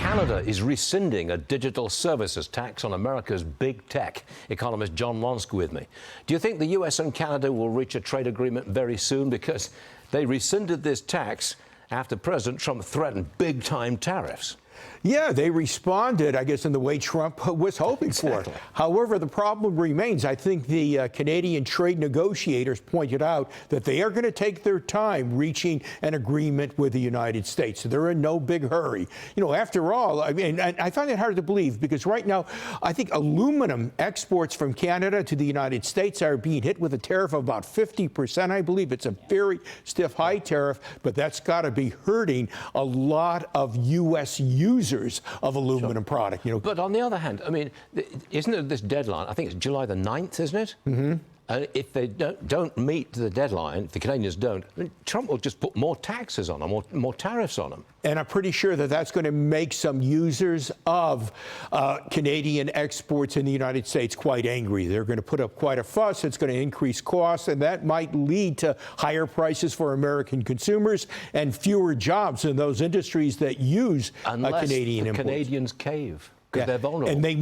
Canada is rescinding a digital services tax on America's big tech. Economist John Lonski with me. Do you think the US and Canada will reach a trade agreement very soon? Because they rescinded this tax after President Trump threatened big-time tariffs. Yeah, they responded, I guess, in the way Trump was hoping for. However, the problem remains. I think the Canadian trade negotiators pointed out that they are going to take their time reaching an agreement with the United States. So they're in no big hurry. You know, after all, I mean, I find it hard to believe because right now, I think aluminum exports from Canada to the United States are being hit with a tariff of about 50%, I believe. It's a very stiff, high tariff, but that's got to be hurting a lot of U.S. users of aluminum product. You know, but on the other hand, I mean, isn't there this deadline? I think it's July the 9th, isn't it? Mm-hmm. If they don't meet the deadline, if the Canadians don't, Trump will just put more taxes on them, more tariffs on them. And I'm pretty sure that that's going to make some users of Canadian exports in the United States quite angry. They're going to put up quite a fuss. It's going to increase costs, and that might lead to higher prices for American consumers and fewer jobs in those industries that use Canadian imports. Canadians cave. Yeah. They're vulnerable. And they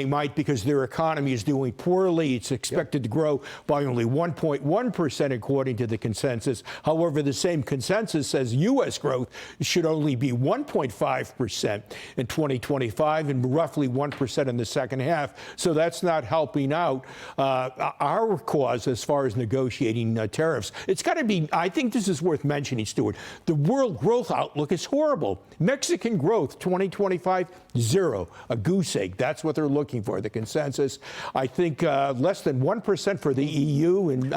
might because their economy is doing poorly. It's expected to grow by only 1.1% according to the consensus. However, the same consensus says U.S. growth should only be 1.5% in 2025 and roughly 1% in the second half. So that's not helping out our cause as far as negotiating tariffs. It's got to be, I think this is worth mentioning, Stuart. The world growth outlook is horrible. Mexican growth 2025, 0. A goose egg. That's what they're looking for, the consensus. I think less than 1% for the EU, and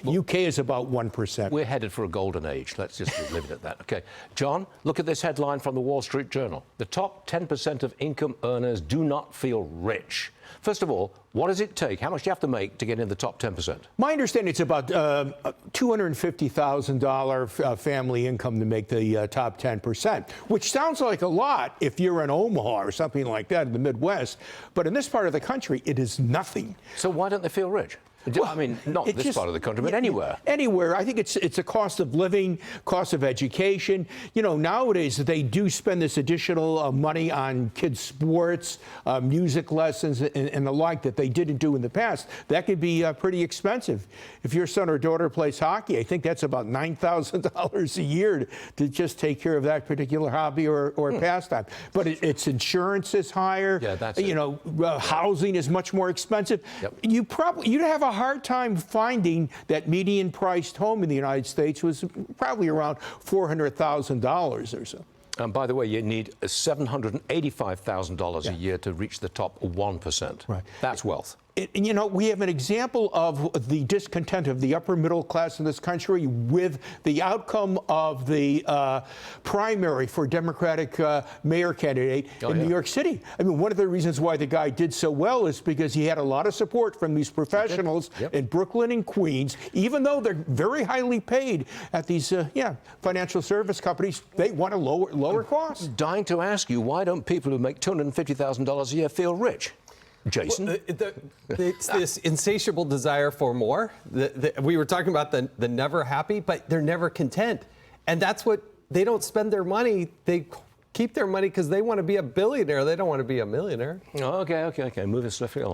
UK is about 1%. We're headed for a golden age. Let's just leave it at that. Okay. John, look at this headline from the Wall Street Journal. The top 10% of income earners do not feel rich. First of all, what does it take? How much do you have to make to get in the top 10%? My understanding it's about $250,000 family income to make the top 10%, which sounds like a lot if you're in Omaha or something like that in the Midwest. But in this part of the country, it is nothing. So why don't they feel rich? Well, I mean, not this part of the country, but anywhere. Anywhere. I think it's a cost of living, cost of education. You know, nowadays they do spend this additional money on kids' sports, music lessons, and the like that they didn't do in the past. That could be pretty expensive. If your son or daughter plays hockey, I think that's about $9,000 a year to just take care of that particular hobby or pastime. But its insurance is higher. Yeah, that's you know, housing is much more expensive. Yep. You'd have a hard time finding that median priced home in the United States was probably around $400,000 or so. And by the way, you need $785,000 a year to reach the top 1%. Right. That's wealth. You know, we have an example of the discontent of the upper middle class in this country with the outcome of the primary for Democratic mayor candidate in New York City. I mean, one of the reasons why the guy did so well is because he had a lot of support from these professionals in Brooklyn and Queens. Even though they're very highly paid at these financial service companies, they want to lower costs. Dying to ask you, why don't people who make $250,000 a year feel rich? Jason? Well, it's this insatiable desire for more. We were talking about the never happy, but they're never content. And that's what, they don't spend their money. They keep their money because they want to be a billionaire. They don't want to be a millionaire. Okay. Moving swiftly along.